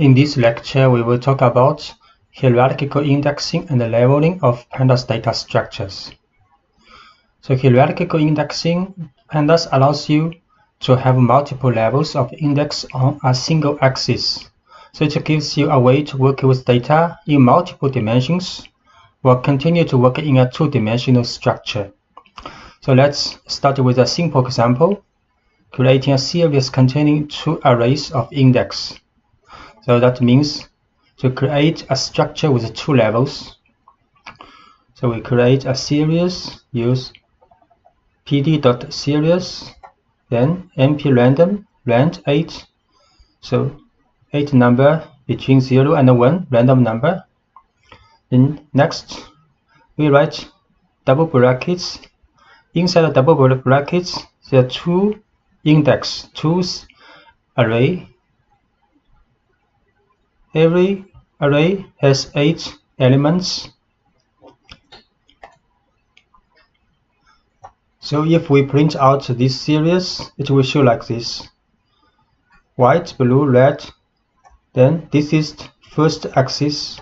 In this lecture, we will talk about hierarchical indexing and the leveling of Pandas data structures. So hierarchical indexing, Pandas allows you to have multiple levels of index on a single axis. So it gives you a way to work with data in multiple dimensions or continue to work in a two-dimensional structure. So let's start with a simple example, creating a series containing two arrays of index. So that means to create a structure with two levels. So we create a series, use pd.series, then np-random, rand 8. So 8 number between 0 and 1, random number. Then next, we write double brackets. Inside the double brackets, there are two index, two array. Every array has 8 elements. So if we print out this series, it will show like this: white, blue, red. Then this is first axis.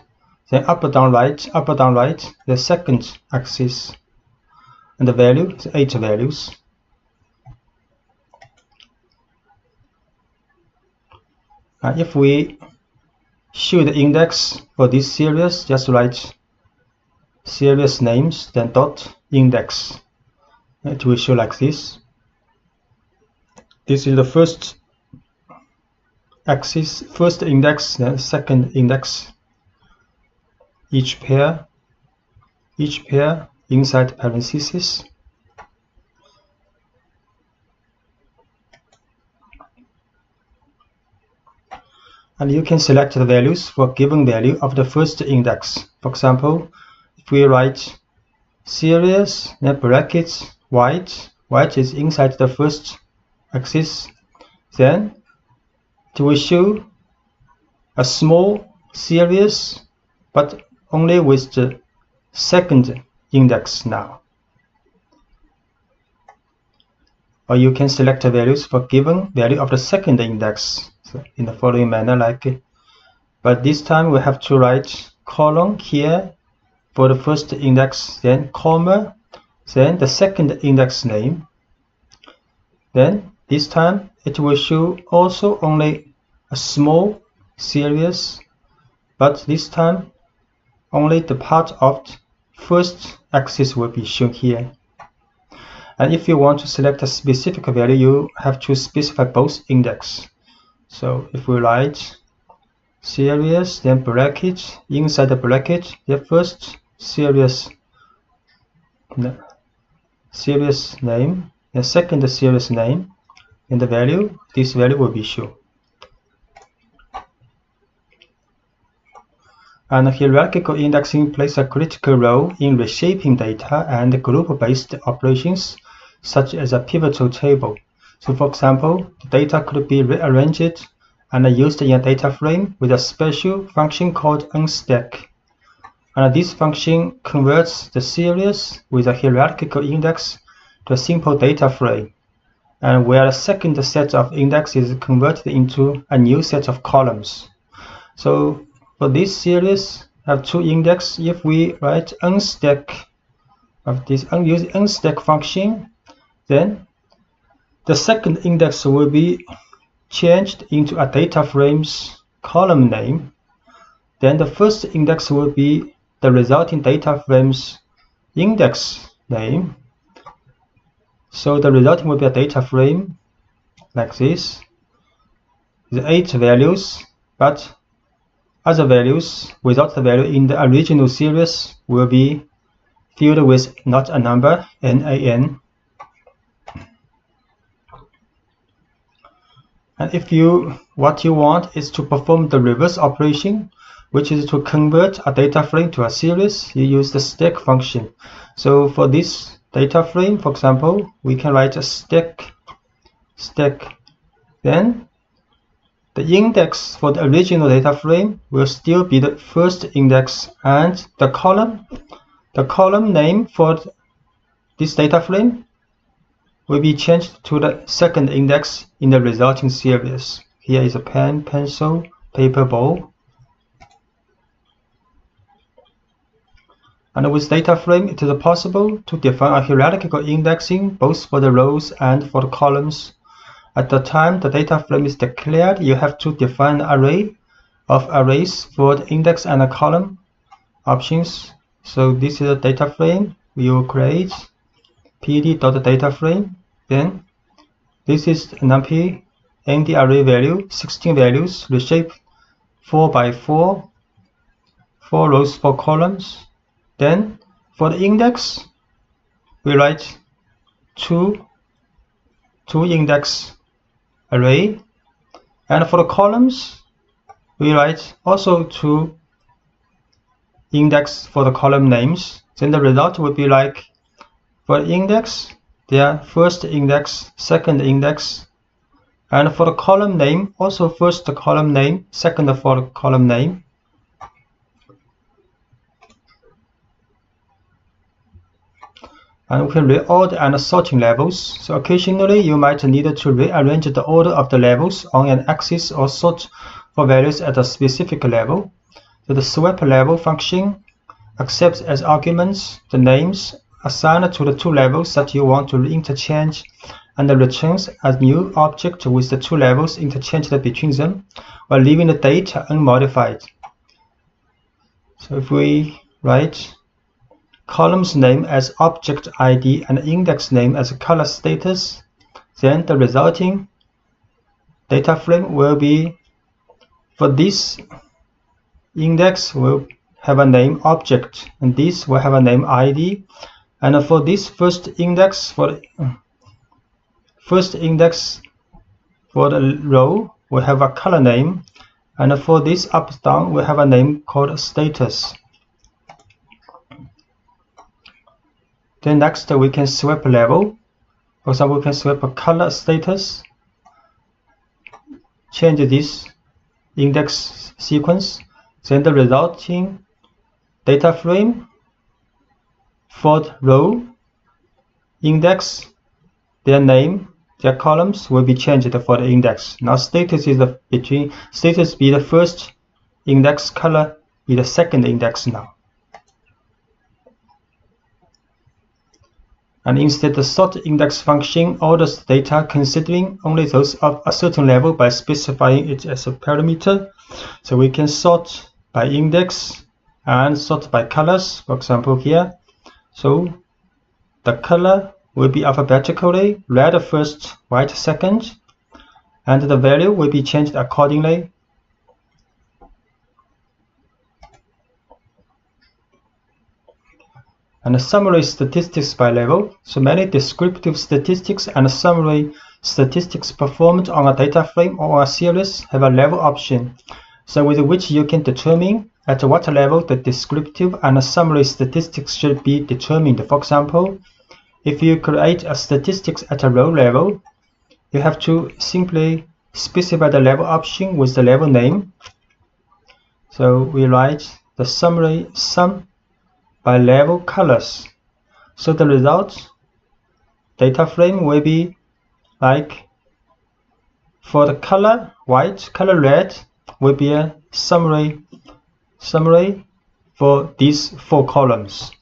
Then up, down, right, the second axis. And the value is 8 values. If we show the index for this series, just write series names, then dot index. It will show like this. This is the first axis, first index, then second index. Each pair inside parentheses. And you can select the values for given value of the first index. For example, if we write series, then brackets, white is inside the first axis, then it will show a small series, but only with the second index now. Or you can select the values for given value of the second index. So in the following manner, but this time we have to write colon here for the first index, then comma, then the second index name. Then this time it will show also only a small series, but this time only the part of the first axis will be shown here. And if you want to select a specific value, you have to specify both index. So if we write series, then bracket, inside the bracket, the first series name, the second series name, and the value, this value will be shown. And hierarchical indexing plays a critical role in reshaping data and group-based operations, such as a pivotal table. So for example, the data could be rearranged and used in a data frame with a special function called unstack. And this function converts the series with a hierarchical index to a simple data frame, and where a second set of index is converted into a new set of columns. So for this series have two index, if we write unstack of this use unstack function, then the second index will be changed into a data frame's column name. Then the first index will be the resulting data frame's index name. So the resulting will be a data frame like this, the 8 values, but other values without the value in the original series will be filled with not a number, NaN. And if what you want is to perform the reverse operation, which is to convert a data frame to a series, you use the stack function. So for this data frame, for example, we can write a stack. Then the index for the original data frame will still be the first index, and the column name for this data frame will be changed to the second index in the resulting series. Here is a pen, pencil, paper bowl. And with data frame, it is possible to define a hierarchical indexing both for the rows and for the columns. At the time the data frame is declared, you have to define an array of arrays for the index and the column options. So this is a data frame. We will create pd.dataframe. Then this is numpy and the array value 16 values, reshape 4 by 4, 4 rows, 4 columns. Then for the index, we write two index array, and for the columns, we write also two index for the column names. Then the result will be like for the index, their first index, second index, and for the column name, also first column name, second for the column name. And we can reorder and sorting levels. So occasionally you might need to rearrange the order of the levels on an axis or sort for values at a specific level. So the swap level function accepts as arguments the names assigned to the two levels that you want to interchange, and returns a new object with the two levels interchanged between them, while leaving the data unmodified. So if we write columns name as object ID and index name as color status, then the resulting data frame will be, for this index will have a name object, and this will have a name ID, and for this first index for the row will have a color name, and for this up down we have a name called status. Then next we can swap level. For example, we can swap a color status, change this index sequence, then the resulting data frame for the row, index, their name, their columns will be changed for the index. Now status is status be the first index, color be the second index now. And instead the sort index function orders the data considering only those of a certain level by specifying it as a parameter. So we can sort by index and sort by colors, for example here. So the color will be alphabetically, red first, white second, and the value will be changed accordingly. And summary statistics by level. So many descriptive statistics and summary statistics performed on a data frame or a series have a level option, so with which you can determine at what level the descriptive and summary statistics should be determined. For example, if you create a statistics at a row level, you have to simply specify the level option with the level name. So we write the summary sum by level colors. So the result data frame will be like, for the color white, color red will be a summary for these 4 columns.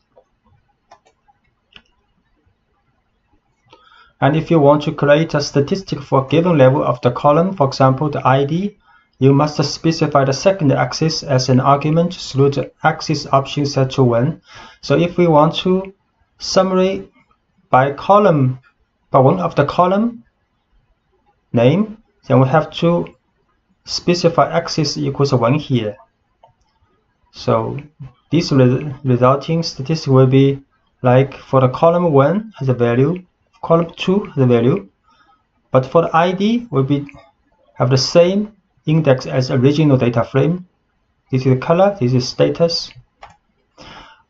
And if you want to create a statistic for a given level of the column, for example the ID, you must specify the second axis as an argument through the axis option set to 1. So if we want to summary by column, by one of the column name, then we have to specify axis equals 1 here. So this resulting statistic will be like, for the column 1 has a value, column 2 has a value, but for the ID will be have the same index as original data frame. This is color, this is status.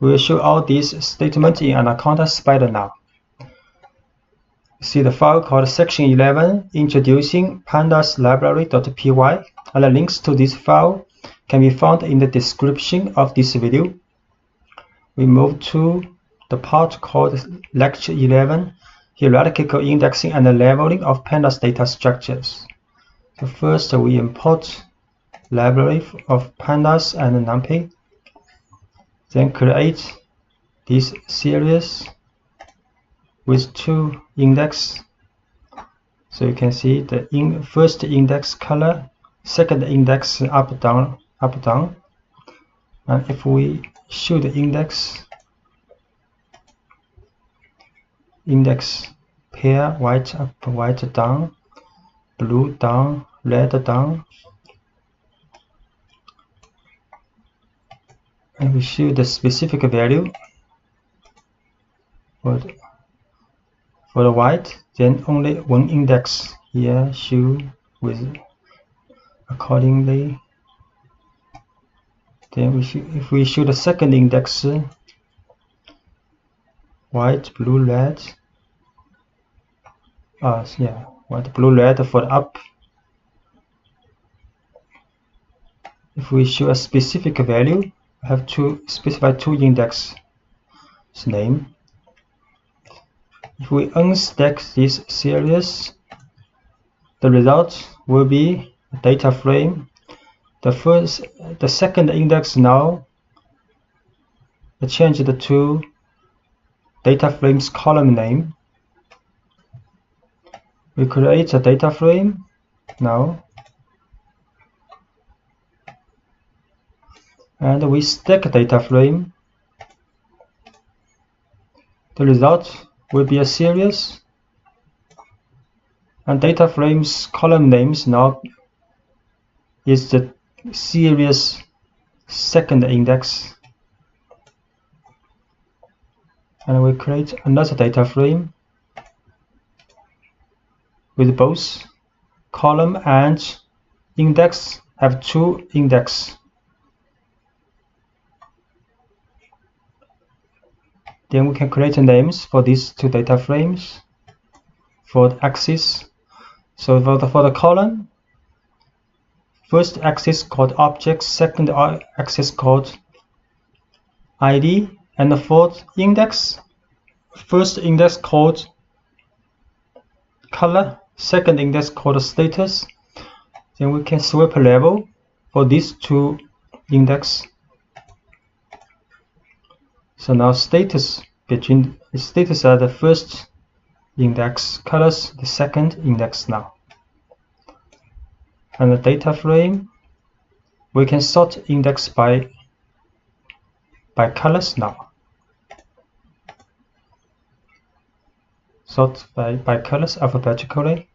We will show all these statements in Anaconda Spider now. See the file called section 11 introducing pandas library.py, and the links to this file can be found in the description of this video. We move to the part called lecture 11, hierarchical indexing and leveling of pandas data structures. So first we import library of pandas and numpy. Then create this series with 2 index. So you can see the first index color, second index up down. And if we show the index pair, white up, white down, blue down, red down, and we show the specific value for the white, then only 1 index here show with accordingly. Then if we show the second index, white, blue, red, white, blue, red for the up. If we show a specific value, we have to specify 2 index name. If we unstack this series, the result will be a data frame. The second index now changed to data frame's column name. We create a data frame now, and we stack data frame. The result will be a series, and data frame's column names now is the series second index. And we create another data frame with both column and index have 2 index. Then we can create names for these 2 data frames for the axis. So for the column, first axis called objects, second axis called ID, and the fourth index, first index called color, second index called status. Then we can swap a label for these 2 index. So now status are the first index, colors the second index now. And the data frame, we can sort index by colors now. Sort by colors alphabetically.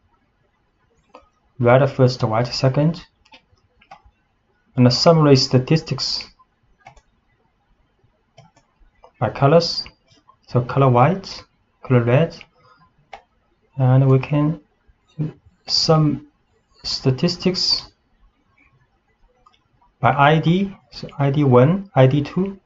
Red first, white second. And the summary statistics by colors. So color white, color red, and we can sum statistics by ID. So ID 1, ID 2,